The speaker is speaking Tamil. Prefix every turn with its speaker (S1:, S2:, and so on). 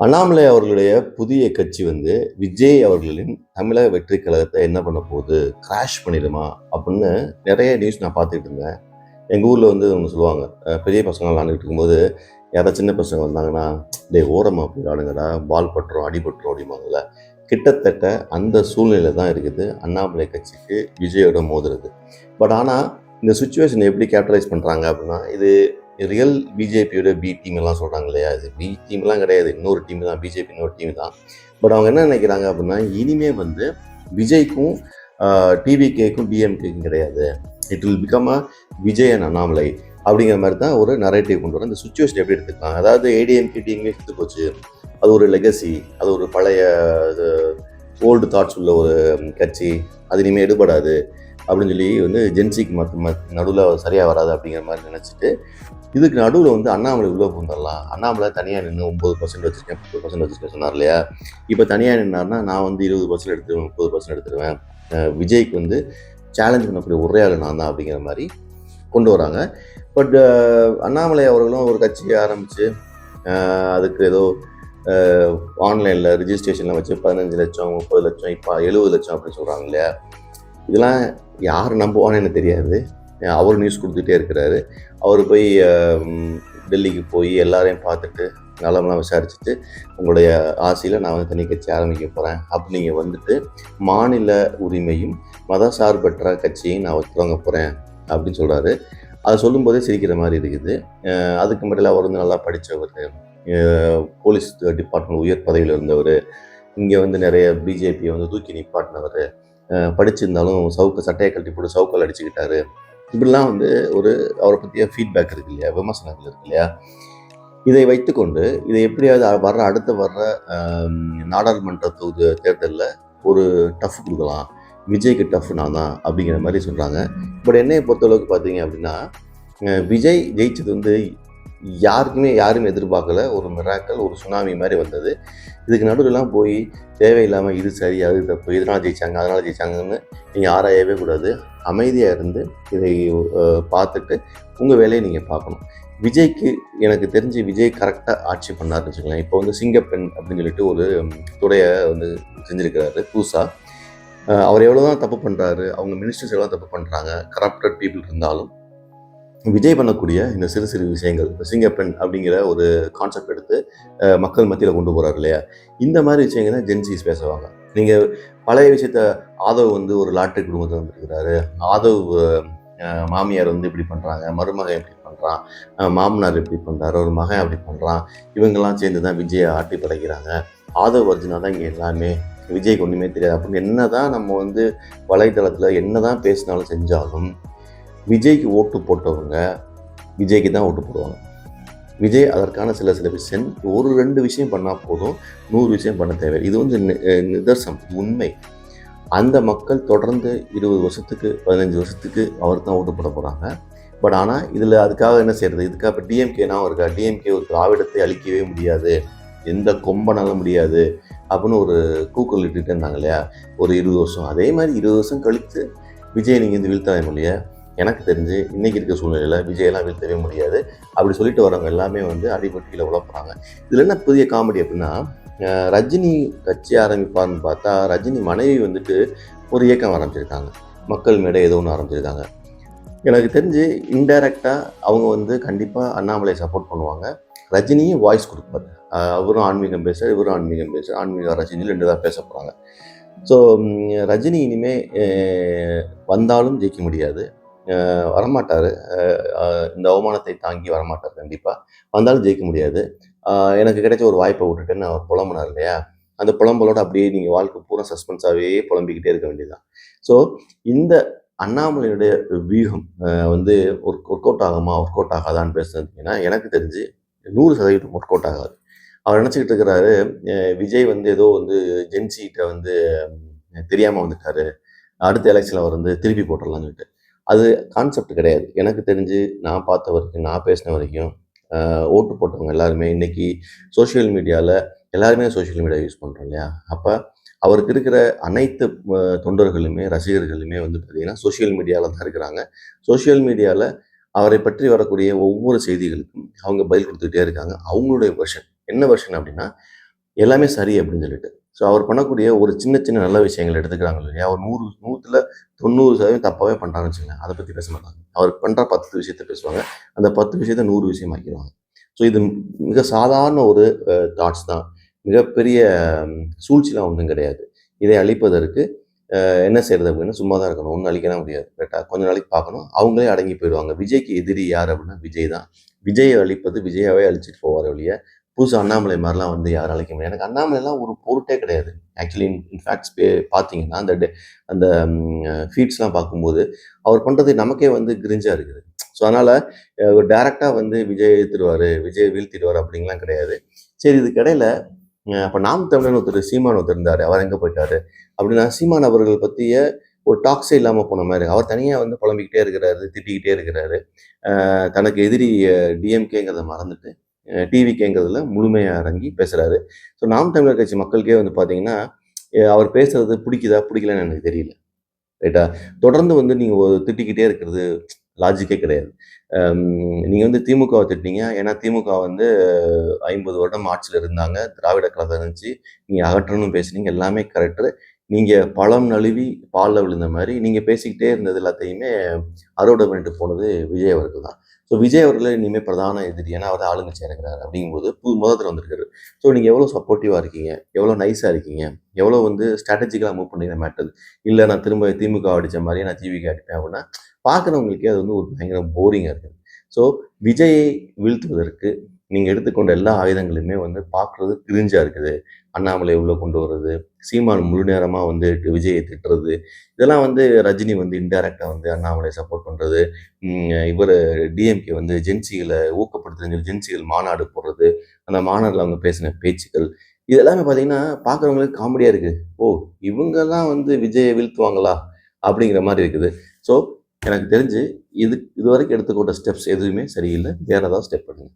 S1: அண்ணாமலை அவர்களுடைய புதிய கட்சி வந்து விஜய் அவர்களின் தமிழக வெற்றி கழகத்தை என்ன பண்ண போகுது, கிராஷ் பண்ணிடுமா அப்படின்னு நிறைய நியூஸ் நான் பார்த்துட்டு இருந்தேன். எங்கள் ஊரில் வந்து ஒன்று சொல்லுவாங்க, பெரிய பசங்க விளாண்டுட்டு இருக்கும்போது யாராவது சின்ன பசங்க வந்தாங்கன்னா, டேய் ஓரமாக போய் விளாடுங்கடா, பால் பட்டுரும் அடிபட்டுரும் அப்படிம்பாங்கல்ல. கிட்டத்தட்ட அந்த சூழ்நிலை தான் இருக்குது அண்ணாமலை கட்சிக்கு விஜயோட மோதுறது. பட் ஆனால் இந்த சுச்சுவேஷன் எப்படி கேபிட்டலைஸ் பண்ணுறாங்க அப்படின்னா, இது ரியல் பிஜேபியோட பி டீம் எல்லாம் சொல்கிறாங்க இல்லையா, இது பி டீம்லாம் கிடையாது, இன்னொரு டீம் தான், பிஜேபி இன்னொரு டீம் தான். பட் அவங்க என்ன நினைக்கிறாங்க அப்படின்னா, இனிமே வந்து விஜய்க்கும் டிவிகேக்கும் டிஎம்கேக்கும் கிடையாது, it will become a Vijay and Annamalai அப்படிங்கிற மாதிரி தான் ஒரு நரேட்டிவ் கொண்டு வரும். இந்த சுச்சுவேஷன் எப்படி எடுத்துக்கலாம், அதாவது ஏடிஎம்கே டிஎம்கே செத்து போச்சு, அது ஒரு லெகசி, அது ஒரு பழைய ஓல்டு தாட்ஸ் உள்ள ஒரு கட்சி, அது இனிமேல் எடுபடாது அப்படின்னு சொல்லி வந்து ஜென்சிக்கு நடுவில் சரியாக வராது அப்படிங்கிற மாதிரி நினச்சிட்டு, இதுக்கு நடுவில் வந்து அண்ணாமலை உள்ளே பூந்துடலாம், அண்ணாமலை தனியாக நின்று 9% வச்சுருக்கேன் 10% வச்சுருக்கேன் சொன்னார் இல்லையா. இப்போ தனியாக நின்னார்னா நான் வந்து 20% எடுத்துருவேன், 30% எடுத்துருவேன், விஜய்க்கு வந்து சேலஞ்ச் பண்ணக்கூடிய ஒரே ஆள் நான் தான் அப்படிங்கிற மாதிரி கொண்டு வராங்க. பட் அண்ணாமலை அவர்களும் ஒரு கட்சியை ஆரம்பித்து அதுக்கு ஏதோ ஆன்லைனில் ரிஜிஸ்ட்ரேஷன்லாம் வச்சு 15 லட்சம் 30 லட்சம் இப்போ 70 லட்சம் அப்படின்னு சொல்கிறாங்க இல்லையா. இதெல்லாம் யார் நம்புவான்னு எனக்கு தெரியாது. அவர் நியூஸ் கொடுத்துட்டே இருக்கிறாரு. அவர் போய் டெல்லிக்கு போய் எல்லாரையும் பார்த்துட்டு நலமெல்லாம் விசாரிச்சுட்டு, உங்களுடைய ஆசையில் நான் வந்து தனி கட்சி ஆரம்பிக்க போகிறேன் அப்படி நீங்கள் வந்துட்டு மாநில உரிமையும் மத சார்பற்ற கட்சியையும் நான் தொடங்க போகிறேன் அப்படின்னு சொல்கிறாரு. அதை சொல்லும்போதே சிரிக்கிற மாதிரி இருக்குது. அதுக்கு மட்டும் அவர் வந்து நல்லா படித்தவர், போலீஸ் டிபார்ட்மெண்ட் உயர் பதவியில் இருந்தவர், இங்கே வந்து நிறைய பிஜேபியை வந்து தூக்கி நிப்பாட்டினவர், படிச்சிருந்தாலும் சட்டையை கழட்டி போட்டு சவுக்கால் அடிச்சுக்கிட்டாரு, இப்படிலாம் வந்து ஒரு அவரை பற்றிய ஃபீட்பேக் இருக்கு இல்லையா, விமர்சனங்கள் இருக்கு இல்லையா. இதை வைத்துக்கொண்டு இதை எப்படியாவது அடுத்த வர்ற நாடாளுமன்ற தேர்தலில் ஒரு டஃப் கொடுக்கலாம், விஜய்க்கு டஃப் நான் தான் அப்படிங்கிற மாதிரி சொல்கிறாங்க. பட் என்னையை பொறுத்தளவுக்கு பார்த்தீங்க அப்படின்னா, விஜய் ஜெயிச்சது வந்து யாரும் எதிர்பார்க்கல, ஒரு மிராக்கல், ஒரு சுனாமி மாதிரி வந்தது. இதுக்கு நடுவில்லாம் போய் தேவையில்லாமல் இது சரி அது தப்பு, இதனால் ஜெயிச்சாங்க அதனால் ஜெயிச்சாங்கன்னு நீங்கள் ஆராயவே கூடாது. அமைதியாக இருந்து இதை பார்த்துட்டு உங்கள் வேலையை நீங்கள் பார்க்கணும். விஜய்க்கு எனக்கு தெரிஞ்சு விஜய் கரெக்டாக ஆட்சி பண்ணாருன்னு வச்சுக்கலாம். இப்போ வந்து சிங்கப்பெண் அப்படின்னு சொல்லிட்டு ஒரு துறையை வந்து செஞ்சுருக்கிறாரு புதுசாக. அவர் எவ்வளோ தான் தப்பு பண்ணுறாரு, அவங்க மினிஸ்டர்ஸ் எவ்வளோ தப்பு பண்ணுறாங்க, கரப்டட் பீப்புள் இருந்தாலும் விஜய் பண்ணக்கூடிய இந்த சிறு சிறு விஷயங்கள், சிங்கப்பெண் அப்படிங்கிற ஒரு கான்செப்ட் எடுத்து மக்கள் மத்தியில் கொண்டு போகிறார் இல்லையா, இந்த மாதிரி விஷயங்கள் தான் ஜென்சிஸ் பேசுவாங்க. நீங்கள் பழைய விஷயத்த ஆதவ் வந்து ஒரு லாட்ரி குடும்பத்தில் வந்துருக்கிறாரு, ஆதவ் மாமியார் வந்து இப்படி பண்ணுறாங்க, மருமகன் இப்படி பண்ணுறான், மாமனார் இப்படி பண்ணுறாரு, ஒரு மகன் அப்படி பண்ணுறான், இவங்கெல்லாம் சேர்ந்து தான் விஜயை ஆட்டி படைக்கிறாங்க, ஆதவ் அர்ஜுனா தான் இங்கே எல்லாமே, விஜய்க்கு ஒன்றுமே தெரியாது அப்படின்னு என்ன தான் நம்ம வந்து வலைத்தளத்தில் என்ன தான் பேசினாலும் செஞ்சாலும் விஜய்க்கு ஓட்டு போட்டவங்க விஜய்க்கு தான் ஓட்டு போடுவாங்க. விஜய் அதற்கான சில விஷயம், ஒரு 2 விஷயம் பண்ணால் போதும், 100 விஷயம் பண்ண தேவை. இது வந்து நிதர்சனம், உண்மை. அந்த மக்கள் தொடர்ந்து 20 வருஷத்துக்கு 15 வருஷத்துக்கு அவர் தான் ஓட்டு போட போகிறாங்க. பட் ஆனால் இதில் அதுக்காக என்ன செய்கிறது, இதுக்காக இப்போ டிஎம்கேனாவும் இருக்கா, டிஎம்கே ஒரு திராவிடத்தை அழிக்கவே முடியாது, எந்த கொம்பனாலும் முடியாது அப்படின்னு ஒரு கூக்குள் இட்டுட்டு இருந்தாங்க இல்லையா ஒரு 20 வருஷம். அதே மாதிரி 20 வருஷம் கழித்து விஜய் நீங்கள் இந்த வீழ்த்தாய மொழியை எனக்கு தெரிஞ்சு இன்றைக்கி இருக்க சூழ்நிலையில் விஜயெல்லாம் வீழ்த்தவே முடியாது அப்படி சொல்லிட்டு வரவங்க எல்லாமே வந்து அடிபட்டு கீழே உழப்புறாங்க. இதில் என்ன புதிய காமெடி அப்படின்னா, ரஜினி கட்சி ஆரம்பிப்பார்னு பார்த்தா ரஜினி மனைவி வந்துட்டு ஒரு இயக்கம் ஆரம்பிச்சிருக்காங்க, மக்கள் மேடை ஏதோ ஒன்று ஆரம்பிச்சிருக்காங்க. எனக்கு தெரிஞ்சு இன்டைரக்டாக அவங்க வந்து கண்டிப்பாக அண்ணாமலை சப்போர்ட் பண்ணுவாங்க, ரஜினியும் வாய்ஸ் கொடுப்பாரு, அவரும் ஆன்மீகம் பேசுகிறார் இவரும் ஆன்மீகம் பேசுகிறார், ஆன்மீக ரஜினியில் 2 தான் பேச போகிறாங்க. ஸோ ரஜினி இனிமேல் வந்தாலும் ஜெயிக்க முடியாது, வரமாட்டார், இந்த அவமானத்தை தாங்கி வரமாட்டார், கண்டிப்பாக வந்தாலும் ஜெயிக்க முடியாது. எனக்கு கிடைச்ச ஒரு வாய்ப்பை விட்டுட்டேன்னு அவர் புலம்புனார் இல்லையா, அந்த புலம்பலோடு அப்படியே நீங்கள் வாழ்க்கை பூரா சஸ்பென்ஸாகவே புலம்பிக்கிட்டே இருக்க வேண்டியதுதான். ஸோ இந்த அண்ணாமலையுடைய வியூகம் வந்து ஒர்க் அவுட் ஆகுமா ஒர்க் அவுட் ஆகாதான்னு பேசுனதுன்னா எனக்கு தெரிஞ்சு 100% ஒர்க் அவுட் ஆகாது. அவர் நினச்சிக்கிட்டு இருக்கிறாரு, விஜய் வந்து ஏதோ வந்து ஜென்சிகிட்ட வந்து தெரியாமல் வந்துட்டார், அடுத்த எலெக்ஷனில் அவர் வந்து திருப்பி போட்டுடலான்னு சொல்லிட்டு. அது கான்செப்ட் கிடையாது. எனக்கு தெரிஞ்சு நான் பார்த்த வரைக்கும், நான் பேசின வரைக்கும் ஓட்டு போட்டவங்க எல்லாருமே இன்றைக்கி சோஷியல் மீடியாவில் எல்லாருமே சோஷியல் மீடியா யூஸ் பண்ணுறோம் இல்லையா, அப்போ அவருக்கு இருக்கிற அனைத்து தொண்டர்களுமே ரசிகர்களுமே வந்து பார்த்திங்கன்னா சோஷியல் மீடியாவில் தான் இருக்கிறாங்க. சோஷியல் மீடியாவில் அவரை பற்றி வரக்கூடிய ஒவ்வொரு செய்திகளுக்கும் அவங்க பதில் கொடுத்துக்கிட்டே இருக்காங்க. அவங்களுடைய வெர்ஷன் என்ன வெர்ஷன் அப்படின்னா, எல்லாமே சரி அப்படின்னு சொல்லிட்டு. ஸோ அவர் பண்ணக்கூடிய ஒரு சின்ன சின்ன நல்ல விஷயங்கள் எடுத்துக்கிறாங்க இல்லையா? ஒரு 100ல 90% தப்பாவே பண்றாங்கன்னு வச்சுக்கங்களேன். அத பத்தி பேச மாட்டாங்க. அவர் பண்ற 10 விஷயத்த பேசுவாங்க. அந்த 10 விஷயத்த 100 விஷயமாக்கிருவாங்க. ஸோ இது மிக சாதாரண ஒரு தாட்ஸ் தான். மிகப்பெரிய சூழ்ச்சிலாம் ஒண்ணும் கிடையாது. இதை அழிப்பதற்கு என்ன செய்றது அப்படின்னா, சும்மா தான் இருக்கணும். ஒண்ணும் அழிக்கலாம் முடியாது. கரெக்ட்டா? கொஞ்ச நாளைக்கு பார்க்கணும். அவங்களே அடங்கி போயிருவாங்க. விஜய்க்கு எதிரி யார் அப்படின்னா விஜய் தான். விஜய அழிப்பது விஜயாவே அழிச்சிட்டு போவாரே ஒழிய, புதுசா அண்ணாமலை மாரிலாம் வந்து யாரும் அழிக்க முடியாது. எனக்கு அண்ணாமலைலாம் ஒரு பொருட்டே கிடையாது. ஆக்சுவலி இன்ஃபாக்ட் பார்த்தீங்கன்னா, அந்த ஃபீட்ஸ்லாம் பார்க்கும்போது, அவர் பண்றது நமக்கே வந்து கிரிஞ்சா இருக்குது. ஸோ அதனால டைரக்ட்டா வந்து விஜய் எதிர்த்துருவாரு, விஜய் வீழ்த்திடுவாரு அப்படின்லாம் கிடையாது. சரி இதுக்கு இடையில அப்ப நாம் தமிழர்னு ஒருத்தர் சீமான் ஒருத்தர் இருந்தாரு. அவர் எங்க போயிட்டாரு? அப்படின்னா சீமான் அவர்கள் பத்திய ஒரு டாக்ஸே இல்லாம போன மாரி. அவர் தனியா வந்து புலம்பிக்கிட்டே இருக்கிறாரு, திட்டிக்கிட்டே இருக்கிறாரு. தனக்கு எதிரி டிஎம்கேங்கிறத மறந்துட்டு, டிவிகேங்கிறதுல முழுமையா இறங்கி பேசுறாரு. ஸோ நாம் தமிழர் கட்சி மக்களுக்கே வந்து பார்த்தீங்கன்னா, அவர் பேசுறது பிடிக்குதா? பிடிக்கலன்னு எனக்கு தெரியல. ரைட்டா? தொடர்ந்து வந்து நீங்க திட்டிக்கிட்டே இருக்கிறது லாஜிக்கே கிடையாது. அம் நீங்க வந்து திமுகவ திட்டினீங்க. ஏன்னா திமுக வந்து 50 வருடம் ஆட்சியில இருந்தாங்க. திராவிட கழகம் இருந்துச்சு. நீங்க அகற்றணும்னு பேசுனீங்க. எல்லாமே கரெக்ட்டு. நீங்க பழம் நழுவி பால்ல விழுந்த மாரி, நீங்க பேசிக்கிட்டே இருந்தது எல்லாத்தையுமே அறுவடை பண்ணிட்டு போனது விஜய் அவர்கள் தான். ஸோ விஜய் அவர்கள் இனிமே பிரதான எதிரி. ஏன்னா அவர் தான் ஆளுங்கட்சியா இருக்கிறாரு அப்படிங்கும்போது முதல்ல வந்திருக்காரு. ஸோ நீங்க எவ்வளோ சப்போர்ட்டிவா இருக்கீங்க? எவ்வளோ நைஸா இருக்கீங்க? எவ்வளோ வந்து ஸ்ட்ராட்டஜிக்கலா மூவ் பண்ணீங்க மேட்டர். இல்ல நான் திரும்ப திமுக அடிச்ச மாரியே நான் டிவிக்கு அடிப்பேன் அப்படின்னா, பார்க்குறவங்களுக்கே அது வந்து ஒரு பயங்கர போரிங்கா இருக்குது. ஸோ விஜயை வீழ்த்துவதற்கு நீங்க எடுத்துக்கொண்ட எல்லா ஆயுதங்களுமே வந்து பார்க்குறது கிரிஞ்சா இருக்குது. அண்ணாமலை உள்ள கொண்டு வர்றது, சீமான் முழு நேரமா வந்து விஜயை திட்டுறது, இதெல்லாம் வந்து ரஜினி வந்து இன்டைரக்ட்டா வந்து அண்ணாமலைய சப்போர்ட் பண்றது, இவரு டிஎம்கே வந்து ஜென்ஸிகள ஊக்கப்படுத்துறதுன்னு சொல்லி ஜென்ஸிகள் மாநாடு போடுறது, அந்த மாநாடுல அவங்க பேசின பேச்சுக்கள், இது எல்லாமே பார்த்தீங்கன்னா, பார்க்குறவங்களுக்கு காமெடியா இருக்கு. ஓ! இவங்கலாம் வந்து விஜய வீழ்த்துவாங்களா? அப்படிங்கிற மாரி இருக்குது. ஸோ எனக்கு தெரிஞ்சு இதுவரைக்கும் எடுத்துக்கொண்ட ஸ்டெப்ஸ் எதுவுமே சரியில்ல. வேற ஏதாவது ஸ்டெப் எடுங்க.